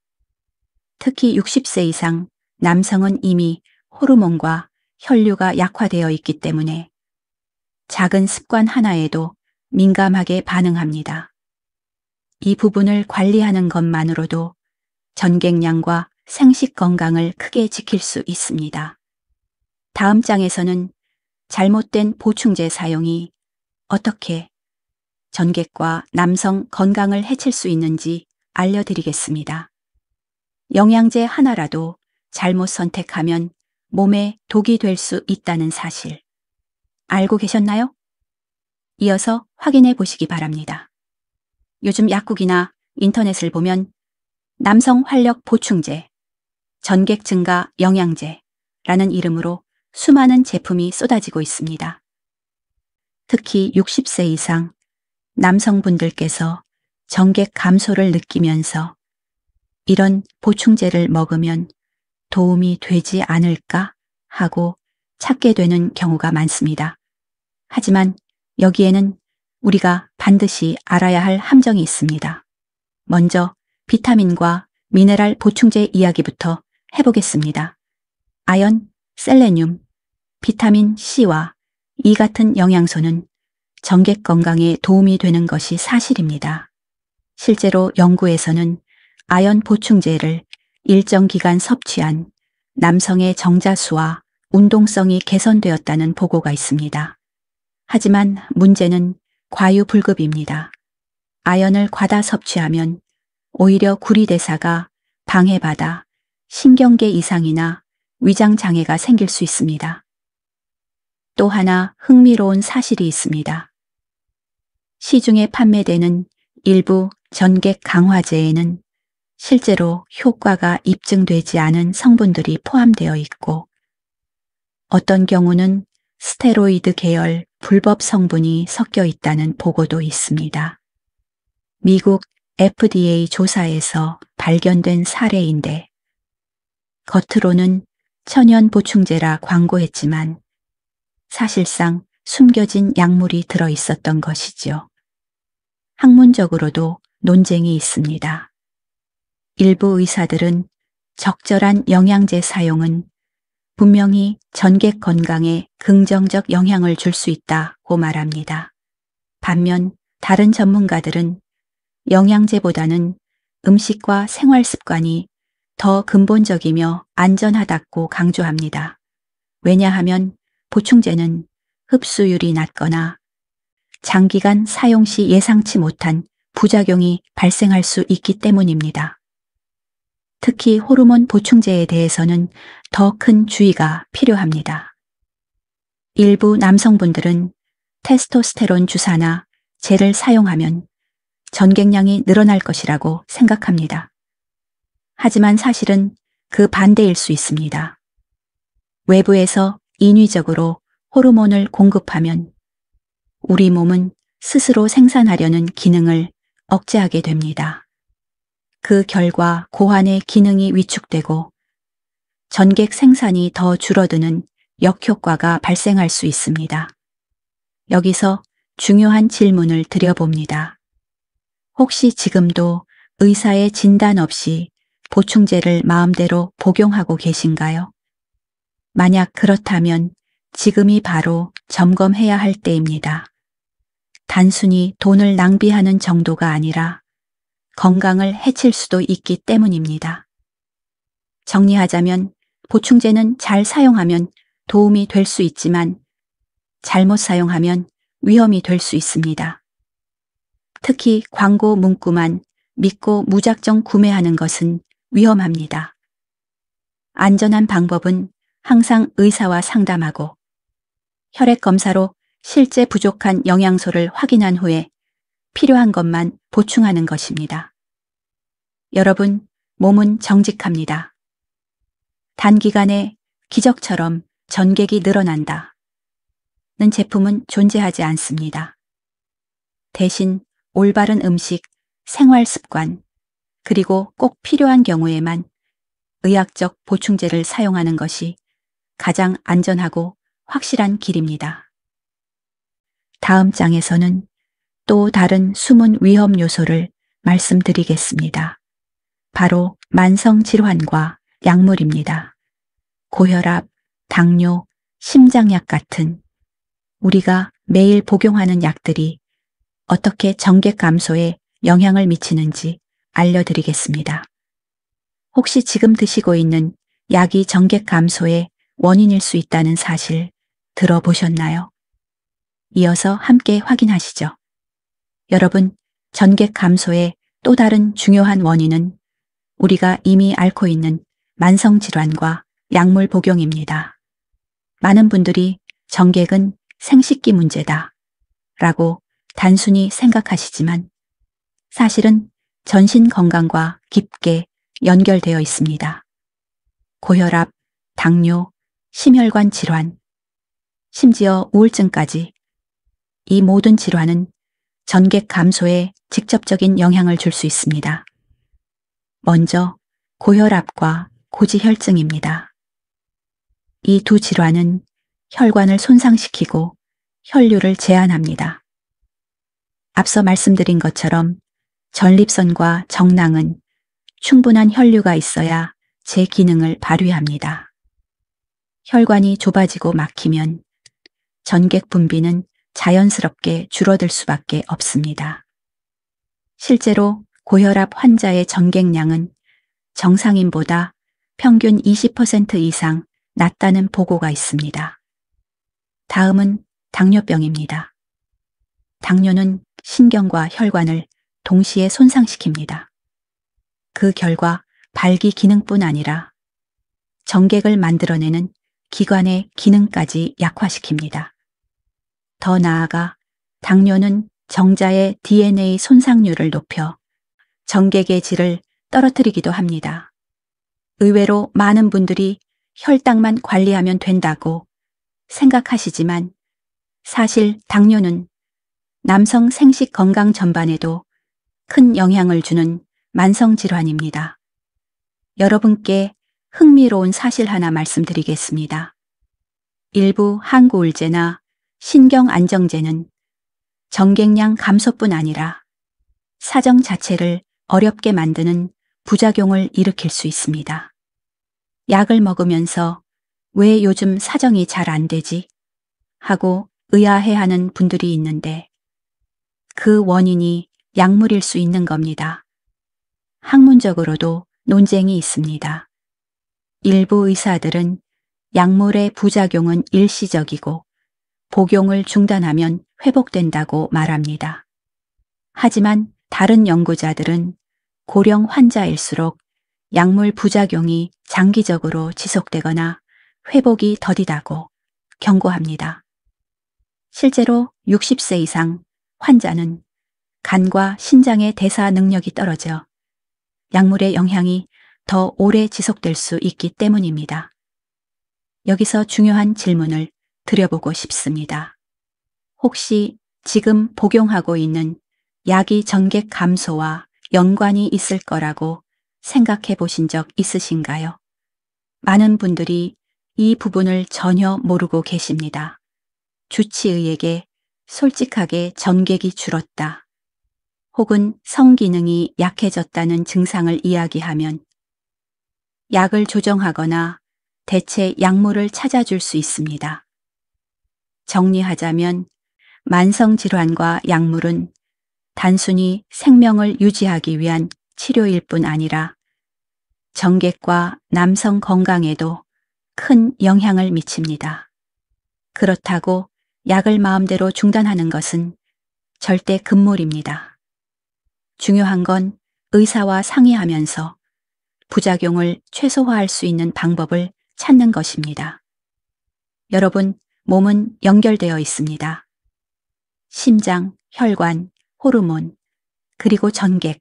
특히 60세 이상 남성은 이미 호르몬과 혈류가 약화되어 있기 때문에 작은 습관 하나에도 민감하게 반응합니다. 이 부분을 관리하는 것만으로도 전객량과 생식 건강을 크게 지킬 수 있습니다. 다음 장에서는 잘못된 보충제 사용이 어떻게 전객과 남성 건강을 해칠 수 있는지 알려드리겠습니다. 영양제 하나라도 잘못 선택하면 몸에 독이 될 수 있다는 사실 알고 계셨나요? 이어서 확인해 보시기 바랍니다. 요즘 약국이나 인터넷을 보면 남성 활력 보충제, 전객 증가 영양제라는 이름으로 수많은 제품이 쏟아지고 있습니다. 특히 60세 이상 남성분들께서 전객 감소를 느끼면서 이런 보충제를 먹으면 도움이 되지 않을까 하고 찾게 되는 경우가 많습니다. 하지만 여기에는 우리가 반드시 알아야 할 함정이 있습니다. 먼저 비타민과 미네랄 보충제 이야기부터 해보겠습니다. 아연, 셀레늄, 비타민 C와 E 같은 영양소는 전객 건강에 도움이 되는 것이 사실입니다. 실제로 연구에서는 아연 보충제를 일정 기간 섭취한 남성의 정자수와 운동성이 개선되었다는 보고가 있습니다. 하지만 문제는 과유불급입니다. 아연을 과다 섭취하면 오히려 구리대사가 방해받아 신경계 이상이나 위장장애가 생길 수 있습니다. 또 하나 흥미로운 사실이 있습니다. 시중에 판매되는 일부 전객 강화제에는 실제로 효과가 입증되지 않은 성분들이 포함되어 있고 어떤 경우는 스테로이드 계열 불법 성분이 섞여 있다는 보고도 있습니다. 미국 FDA 조사에서 발견된 사례인데 겉으로는 천연 보충제라 광고했지만 사실상 숨겨진 약물이 들어 있었던 것이죠. 학문적으로도 논쟁이 있습니다. 일부 의사들은 적절한 영양제 사용은 분명히 전객 건강에 긍정적 영향을 줄 수 있다고 말합니다. 반면 다른 전문가들은 영양제보다는 음식과 생활 습관이 더 근본적이며 안전하다고 강조합니다. 왜냐하면 보충제는 흡수율이 낮거나 장기간 사용 시 예상치 못한 부작용이 발생할 수 있기 때문입니다. 특히 호르몬 보충제에 대해서는 더 큰 주의가 필요합니다. 일부 남성분들은 테스토스테론 주사나 젤을 사용하면 전객량이 늘어날 것이라고 생각합니다. 하지만 사실은 그 반대일 수 있습니다. 외부에서 인위적으로 호르몬을 공급하면 우리 몸은 스스로 생산하려는 기능을 억제하게 됩니다. 그 결과 고환의 기능이 위축되고 전객 생산이 더 줄어드는 역효과가 발생할 수 있습니다. 여기서 중요한 질문을 드려봅니다. 혹시 지금도 의사의 진단 없이 보충제를 마음대로 복용하고 계신가요? 만약 그렇다면 지금이 바로 점검해야 할 때입니다. 단순히 돈을 낭비하는 정도가 아니라 건강을 해칠 수도 있기 때문입니다. 정리하자면 보충제는 잘 사용하면 도움이 될 수 있지만 잘못 사용하면 위험이 될 수 있습니다. 특히 광고 문구만 믿고 무작정 구매하는 것은 위험합니다. 안전한 방법은 항상 의사와 상담하고 혈액 검사로 실제 부족한 영양소를 확인한 후에 필요한 것만 보충하는 것입니다. 여러분, 몸은 정직합니다. 단기간에 기적처럼 전객이 늘어난다. 는 제품은 존재하지 않습니다. 대신 올바른 음식, 생활 습관, 그리고 꼭 필요한 경우에만 의학적 보충제를 사용하는 것이 가장 안전하고 확실한 길입니다. 다음 장에서는 또 다른 숨은 위험 요소를 말씀드리겠습니다. 바로 만성질환과 약물입니다. 고혈압, 당뇨, 심장약 같은 우리가 매일 복용하는 약들이 어떻게 전객 감소에 영향을 미치는지 알려드리겠습니다. 혹시 지금 드시고 있는 약이 전객 감소의 원인일 수 있다는 사실 들어보셨나요? 이어서 함께 확인하시죠. 여러분, 전객 감소의 또 다른 중요한 원인은 우리가 이미 앓고 있는 만성질환과 약물 복용입니다. 많은 분들이 전객은 생식기 문제다 라고 단순히 생각하시지만 사실은 전신 건강과 깊게 연결되어 있습니다. 고혈압, 당뇨, 심혈관 질환, 심지어 우울증까지 이 모든 질환은 전객 감소에 직접적인 영향을 줄 수 있습니다. 먼저 고혈압과 고지혈증입니다. 이 두 질환은 혈관을 손상시키고 혈류를 제한합니다. 앞서 말씀드린 것처럼 전립선과 정낭은 충분한 혈류가 있어야 제 기능을 발휘합니다. 혈관이 좁아지고 막히면 전객 분비는 자연스럽게 줄어들 수밖에 없습니다. 실제로 고혈압 환자의 전객량은 정상인보다 평균 20% 이상 낮다는 보고가 있습니다. 다음은 당뇨병입니다. 당뇨는 신경과 혈관을 동시에 손상시킵니다. 그 결과 발기 기능뿐 아니라 전객을 만들어내는 기관의 기능까지 약화시킵니다. 더 나아가 당뇨는 정자의 DNA 손상률을 높여 전객의 질을 떨어뜨리기도 합니다. 의외로 많은 분들이 혈당만 관리하면 된다고 생각하시지만 사실 당뇨는 남성 생식 건강 전반에도 큰 영향을 주는 만성 질환입니다. 여러분께 흥미로운 사실 하나 말씀드리겠습니다. 일부 항구울제나 신경안정제는 전객량 감소뿐 아니라 사정 자체를 어렵게 만드는 부작용을 일으킬 수 있습니다. 약을 먹으면서 왜 요즘 사정이 잘 안 되지? 하고 의아해하는 분들이 있는데 그 원인이 약물일 수 있는 겁니다. 학문적으로도 논쟁이 있습니다. 일부 의사들은 약물의 부작용은 일시적이고 복용을 중단하면 회복된다고 말합니다. 하지만 다른 연구자들은 고령 환자일수록 약물 부작용이 장기적으로 지속되거나 회복이 더디다고 경고합니다. 실제로 60세 이상 환자는 간과 신장의 대사 능력이 떨어져 약물의 영향이 더 오래 지속될 수 있기 때문입니다. 여기서 중요한 질문을 드려보고 싶습니다. 혹시 지금 복용하고 있는 약이 전객 감소와 연관이 있을 거라고 생각해 보신 적 있으신가요? 많은 분들이 이 부분을 전혀 모르고 계십니다. 주치의에게 솔직하게 전객이 줄었다, 혹은 성기능이 약해졌다는 증상을 이야기하면 약을 조정하거나 대체 약물을 찾아줄 수 있습니다. 정리하자면 만성질환과 약물은 단순히 생명을 유지하기 위한 치료일 뿐 아니라 정객과 남성 건강에도 큰 영향을 미칩니다. 그렇다고 약을 마음대로 중단하는 것은 절대 금물입니다. 중요한 건 의사와 상의하면서 부작용을 최소화할 수 있는 방법을 찾는 것입니다. 여러분, 몸은 연결되어 있습니다. 심장, 혈관, 호르몬, 그리고 전객,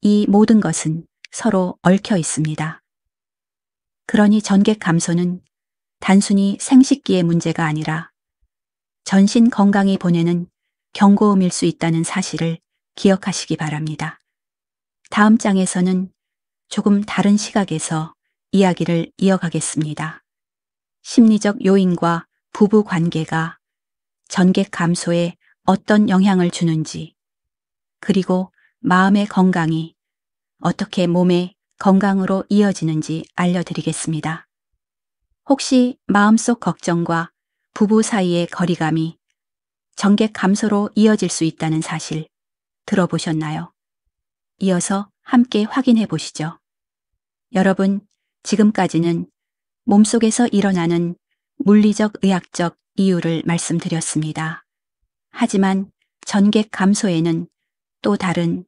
이 모든 것은 서로 얽혀 있습니다. 그러니 전객 감소는 단순히 생식기의 문제가 아니라 전신 건강이 보내는 경고음일 수 있다는 사실을 기억하시기 바랍니다. 다음 장에서는 조금 다른 시각에서 이야기를 이어가겠습니다. 심리적 요인과 부부 관계가 전객 감소에 어떤 영향을 주는지, 그리고 마음의 건강이 어떻게 몸의 건강으로 이어지는지 알려드리겠습니다. 혹시 마음속 걱정과 부부 사이의 거리감이 전객 감소로 이어질 수 있다는 사실 들어보셨나요? 이어서 함께 확인해 보시죠. 여러분, 지금까지는 몸속에서 일어나는 물리적 의학적 이유를 말씀드렸습니다. 하지만 전객 감소에는 또 다른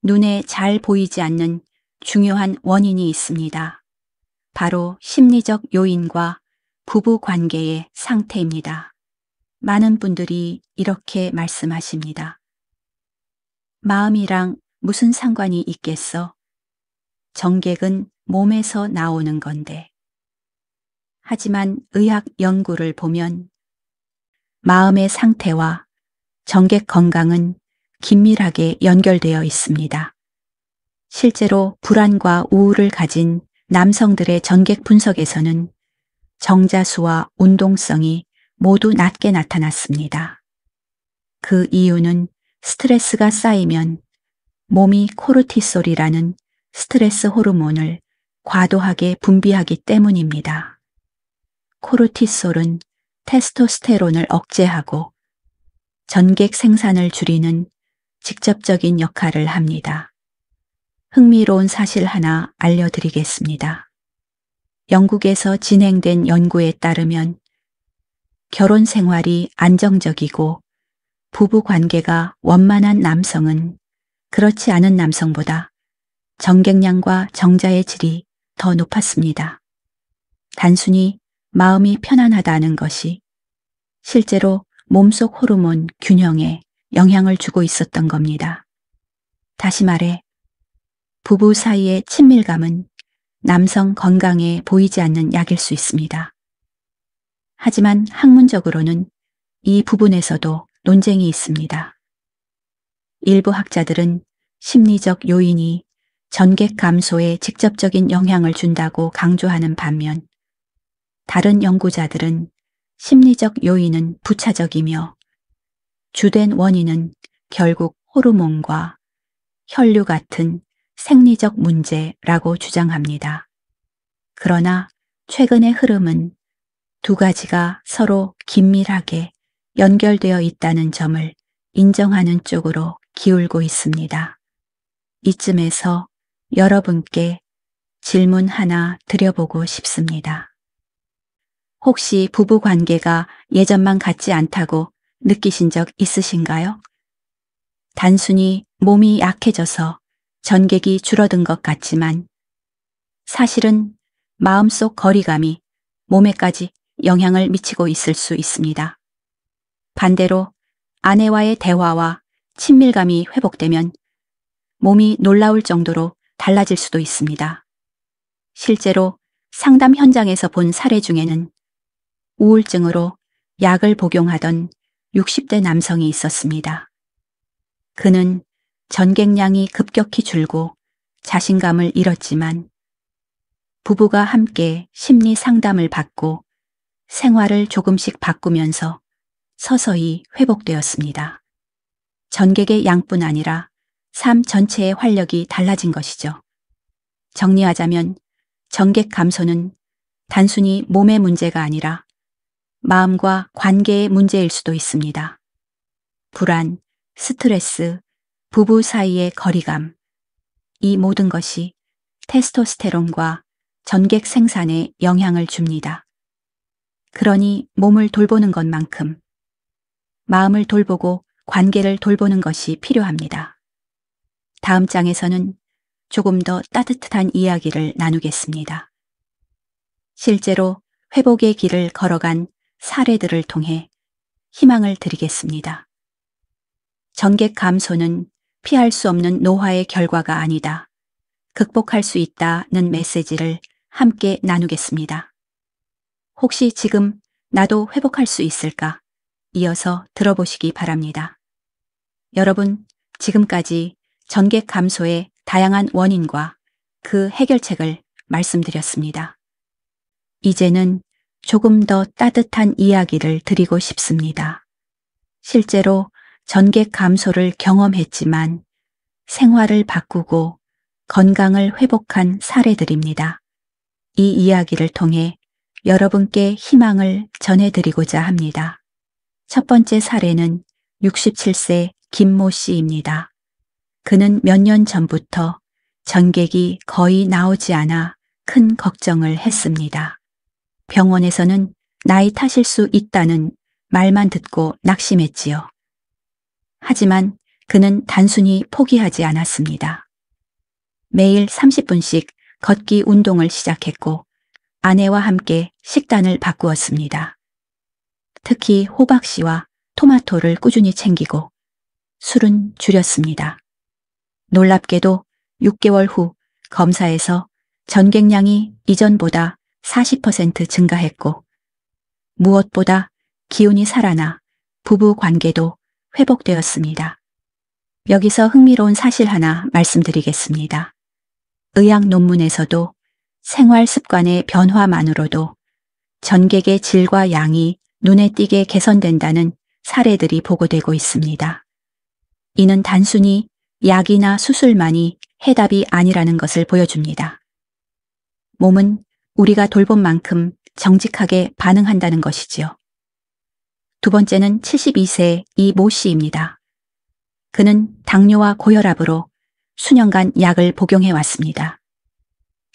눈에 잘 보이지 않는 중요한 원인이 있습니다. 바로 심리적 요인과 부부 관계의 상태입니다. 많은 분들이 이렇게 말씀하십니다. 마음이랑 무슨 상관이 있겠어? 정객은 몸에서 나오는 건데. 하지만 의학 연구를 보면 마음의 상태와 정객 건강은 긴밀하게 연결되어 있습니다. 실제로 불안과 우울을 가진 남성들의 전객 분석에서는 정자수와 운동성이 모두 낮게 나타났습니다. 그 이유는 스트레스가 쌓이면 몸이 코르티솔이라는 스트레스 호르몬을 과도하게 분비하기 때문입니다. 코르티솔은 테스토스테론을 억제하고 전객 생산을 줄이는 직접적인 역할을 합니다. 흥미로운 사실 하나 알려드리겠습니다. 영국에서 진행된 연구에 따르면 결혼 생활이 안정적이고 부부 관계가 원만한 남성은 그렇지 않은 남성보다 정객량과 정자의 질이 더 높았습니다. 단순히 마음이 편안하다는 것이 실제로 몸속 호르몬 균형에 영향을 주고 있었던 겁니다. 다시 말해, 부부 사이의 친밀감은 남성 건강에 보이지 않는 약일 수 있습니다. 하지만 학문적으로는 이 부분에서도 논쟁이 있습니다. 일부 학자들은 심리적 요인이 전객 감소에 직접적인 영향을 준다고 강조하는 반면 다른 연구자들은 심리적 요인은 부차적이며 주된 원인은 결국 호르몬과 혈류 같은 생리적 문제라고 주장합니다. 그러나 최근의 흐름은 두 가지가 서로 긴밀하게 연결되어 있다는 점을 인정하는 쪽으로 기울고 있습니다. 이쯤에서 여러분께 질문 하나 드려보고 싶습니다. 혹시 부부 관계가 예전만 같지 않다고 느끼신 적 있으신가요? 단순히 몸이 약해져서 전객이 줄어든 것 같지만 사실은 마음속 거리감이 몸에까지 영향을 미치고 있을 수 있습니다. 반대로 아내와의 대화와 친밀감이 회복되면 몸이 놀라울 정도로 달라질 수도 있습니다. 실제로 상담 현장에서 본 사례 중에는 우울증으로 약을 복용하던 60대 남성이 있었습니다. 그는 전객량이 급격히 줄고 자신감을 잃었지만 부부가 함께 심리 상담을 받고 생활을 조금씩 바꾸면서 서서히 회복되었습니다. 전객의 양뿐 아니라 삶 전체의 활력이 달라진 것이죠. 정리하자면 전객 감소는 단순히 몸의 문제가 아니라 마음과 관계의 문제일 수도 있습니다. 불안, 스트레스, 부부 사이의 거리감, 이 모든 것이 테스토스테론과 전객 생산에 영향을 줍니다. 그러니 몸을 돌보는 것만큼 마음을 돌보고 관계를 돌보는 것이 필요합니다. 다음 장에서는 조금 더 따뜻한 이야기를 나누겠습니다. 실제로 회복의 길을 걸어간 사례들을 통해 희망을 드리겠습니다. 전객 감소는 피할 수 없는 노화의 결과가 아니다. 극복할 수 있다는 메시지를 함께 나누겠습니다. 혹시 지금 나도 회복할 수 있을까? 이어서 들어보시기 바랍니다. 여러분, 지금까지 전객 감소의 다양한 원인과 그 해결책을 말씀드렸습니다. 이제는 조금 더 따뜻한 이야기를 드리고 싶습니다. 실제로 전객 감소를 경험했지만 생활을 바꾸고 건강을 회복한 사례들입니다. 이 이야기를 통해 여러분께 희망을 전해드리고자 합니다. 첫 번째 사례는 67세 김모 씨입니다. 그는 몇 년 전부터 전객이 거의 나오지 않아 큰 걱정을 했습니다. 병원에서는 나이 탓일 수 있다는 말만 듣고 낙심했지요. 하지만 그는 단순히 포기하지 않았습니다. 매일 30분씩 걷기 운동을 시작했고 아내와 함께 식단을 바꾸었습니다. 특히 호박씨와 토마토를 꾸준히 챙기고 술은 줄였습니다. 놀랍게도 6개월 후 검사에서 전객량이 이전보다 40% 증가했고 무엇보다 기운이 살아나 부부 관계도 회복되었습니다. 여기서 흥미로운 사실 하나 말씀드리겠습니다. 의학 논문에서도 생활 습관의 변화만으로도 전객의 질과 양이 눈에 띄게 개선된다는 사례들이 보고되고 있습니다. 이는 단순히 약이나 수술만이 해답이 아니라는 것을 보여줍니다. 몸은 우리가 돌본 만큼 정직하게 반응한다는 것이지요. 두 번째는 72세 이 모 씨입니다. 그는 당뇨와 고혈압으로 수년간 약을 복용해 왔습니다.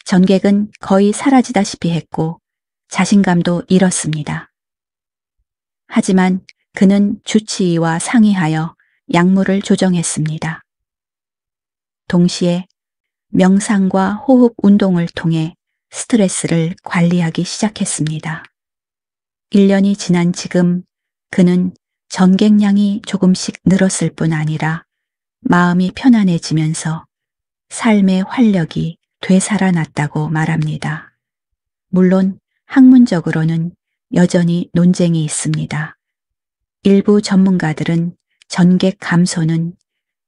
전객은 거의 사라지다시피 했고 자신감도 잃었습니다. 하지만 그는 주치의와 상의하여 약물을 조정했습니다. 동시에 명상과 호흡 운동을 통해 스트레스를 관리하기 시작했습니다. 1년이 지난 지금 그는 전객량이 조금씩 늘었을 뿐 아니라 마음이 편안해지면서 삶의 활력이 되살아났다고 말합니다. 물론 학문적으로는 여전히 논쟁이 있습니다. 일부 전문가들은 전객 감소는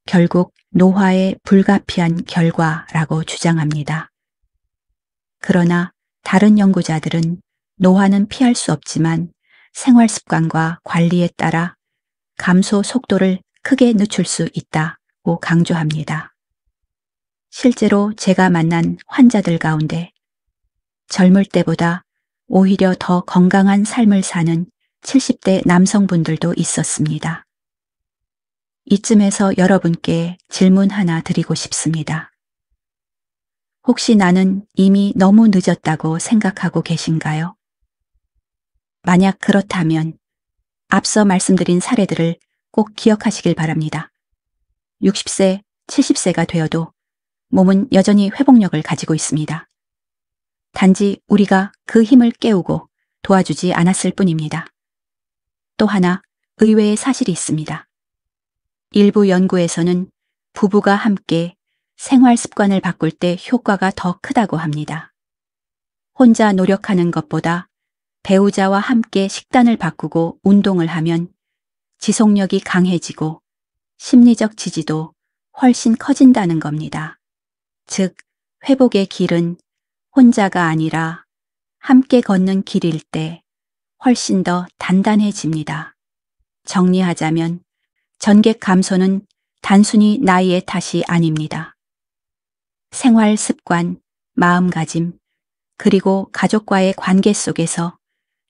결국 노화의 불가피한 결과라고 주장합니다. 그러나 다른 연구자들은 노화는 피할 수 없지만 생활 습관과 관리에 따라 감소 속도를 크게 늦출 수 있다고 강조합니다. 실제로 제가 만난 환자들 가운데 젊을 때보다 오히려 더 건강한 삶을 사는 70대 남성분들도 있었습니다. 이쯤에서 여러분께 질문 하나 드리고 싶습니다. 혹시 나는 이미 너무 늦었다고 생각하고 계신가요? 만약 그렇다면 앞서 말씀드린 사례들을 꼭 기억하시길 바랍니다. 60세, 70세가 되어도 몸은 여전히 회복력을 가지고 있습니다. 단지 우리가 그 힘을 깨우고 도와주지 않았을 뿐입니다. 또 하나 의외의 사실이 있습니다. 일부 연구에서는 부부가 함께 생활 습관을 바꿀 때 효과가 더 크다고 합니다. 혼자 노력하는 것보다 배우자와 함께 식단을 바꾸고 운동을 하면 지속력이 강해지고 심리적 지지도 훨씬 커진다는 겁니다. 즉, 회복의 길은 혼자가 아니라 함께 걷는 길일 때 훨씬 더 단단해집니다. 정리하자면 전객 감소는 단순히 나이의 탓이 아닙니다. 생활 습관, 마음가짐, 그리고 가족과의 관계 속에서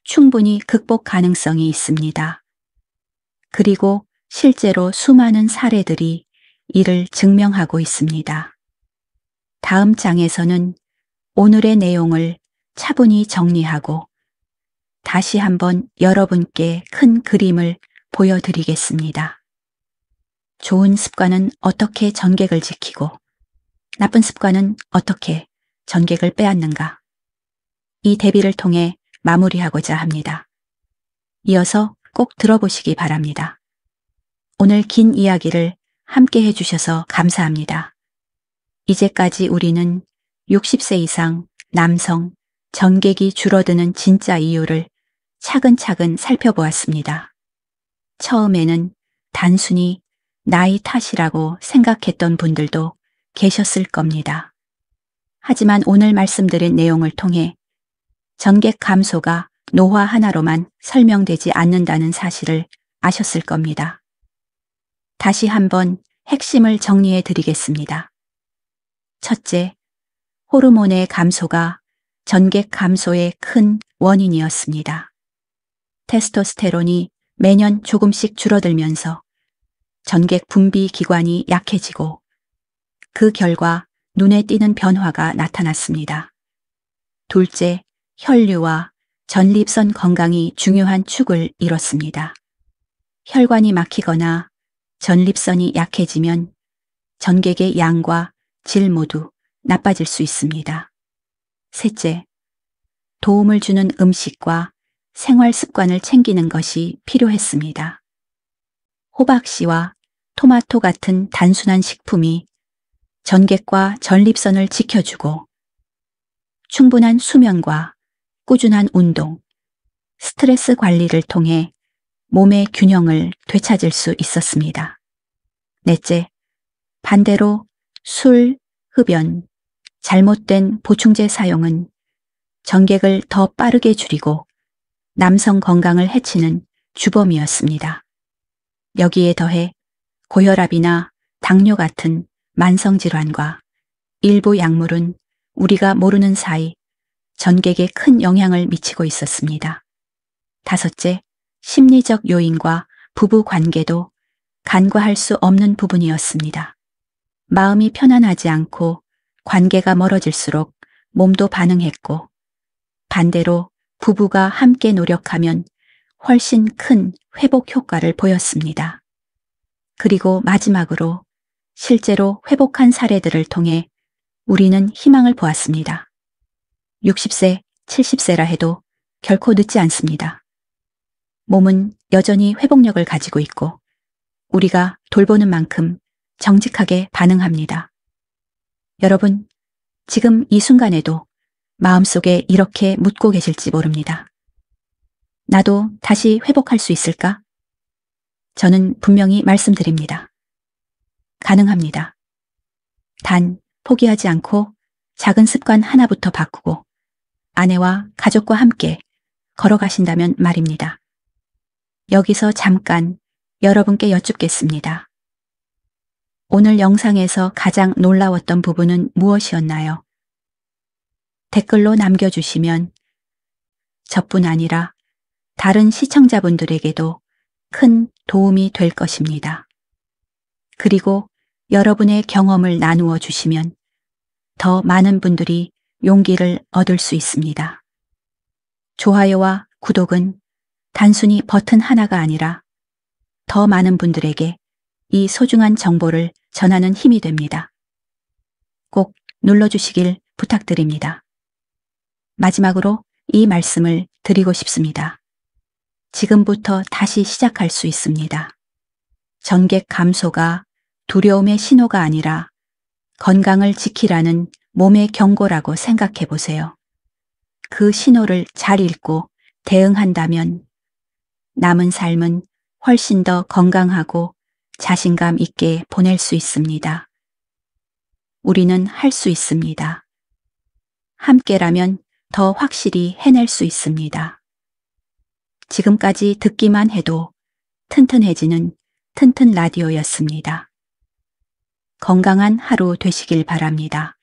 충분히 극복 가능성이 있습니다. 그리고 실제로 수많은 사례들이 이를 증명하고 있습니다. 다음 장에서는 오늘의 내용을 차분히 정리하고 다시 한번 여러분께 큰 그림을 보여드리겠습니다. 좋은 습관은 어떻게 전객을 지키고 나쁜 습관은 어떻게 전객을 빼앗는가? 이 대비를 통해 마무리하고자 합니다. 이어서 꼭 들어보시기 바랍니다. 오늘 긴 이야기를 함께 해주셔서 감사합니다. 이제까지 우리는 60세 이상 남성 전객이 줄어드는 진짜 이유를 차근차근 살펴보았습니다. 처음에는 단순히 나이 탓이라고 생각했던 분들도 계셨을 겁니다. 하지만 오늘 말씀드린 내용을 통해 전객 감소가 노화 하나로만 설명되지 않는다는 사실을 아셨을 겁니다. 다시 한번 핵심을 정리해 드리겠습니다. 첫째, 호르몬의 감소가 전객 감소의 큰 원인이었습니다. 테스토스테론이 매년 조금씩 줄어들면서 전객 분비 기관이 약해지고 그 결과 눈에 띄는 변화가 나타났습니다. 둘째, 혈류와 전립선 건강이 중요한 축을 이뤘습니다. 혈관이 막히거나 전립선이 약해지면 전객의 양과 질 모두 나빠질 수 있습니다. 셋째, 도움을 주는 음식과 생활 습관을 챙기는 것이 필요했습니다. 호박씨와 토마토 같은 단순한 식품이 전객과 전립선을 지켜주고 충분한 수면과 꾸준한 운동, 스트레스 관리를 통해 몸의 균형을 되찾을 수 있었습니다. 넷째, 반대로 술, 흡연, 잘못된 보충제 사용은 전객을 더 빠르게 줄이고 남성 건강을 해치는 주범이었습니다. 여기에 더해 고혈압이나 당뇨 같은 만성질환과 일부 약물은 우리가 모르는 사이 전객에 큰 영향을 미치고 있었습니다. 다섯째, 심리적 요인과 부부 관계도 간과할 수 없는 부분이었습니다. 마음이 편안하지 않고 관계가 멀어질수록 몸도 반응했고 반대로 부부가 함께 노력하면 훨씬 큰 회복 효과를 보였습니다. 그리고 마지막으로 실제로 회복한 사례들을 통해 우리는 희망을 보았습니다. 60세, 70세라 해도 결코 늦지 않습니다. 몸은 여전히 회복력을 가지고 있고 우리가 돌보는 만큼 정직하게 반응합니다. 여러분, 지금 이 순간에도 마음속에 이렇게 묻고 계실지 모릅니다. 나도 다시 회복할 수 있을까? 저는 분명히 말씀드립니다. 가능합니다. 단 포기하지 않고 작은 습관 하나부터 바꾸고 아내와 가족과 함께 걸어가신다면 말입니다. 여기서 잠깐 여러분께 여쭙겠습니다. 오늘 영상에서 가장 놀라웠던 부분은 무엇이었나요? 댓글로 남겨주시면 저뿐 아니라 다른 시청자분들에게도 큰 도움이 될 것입니다. 그리고 여러분의 경험을 나누어 주시면 더 많은 분들이 용기를 얻을 수 있습니다. 좋아요와 구독은 단순히 버튼 하나가 아니라 더 많은 분들에게 이 소중한 정보를 전하는 힘이 됩니다. 꼭 눌러주시길 부탁드립니다. 마지막으로 이 말씀을 드리고 싶습니다. 지금부터 다시 시작할 수 있습니다. 전객 감소가 두려움의 신호가 아니라 건강을 지키라는 몸의 경고라고 생각해 보세요. 그 신호를 잘 읽고 대응한다면 남은 삶은 훨씬 더 건강하고 자신감 있게 보낼 수 있습니다. 우리는 할 수 있습니다. 함께라면 더 확실히 해낼 수 있습니다. 지금까지 듣기만 해도 튼튼해지는 튼튼 라디오였습니다. 건강한 하루 되시길 바랍니다.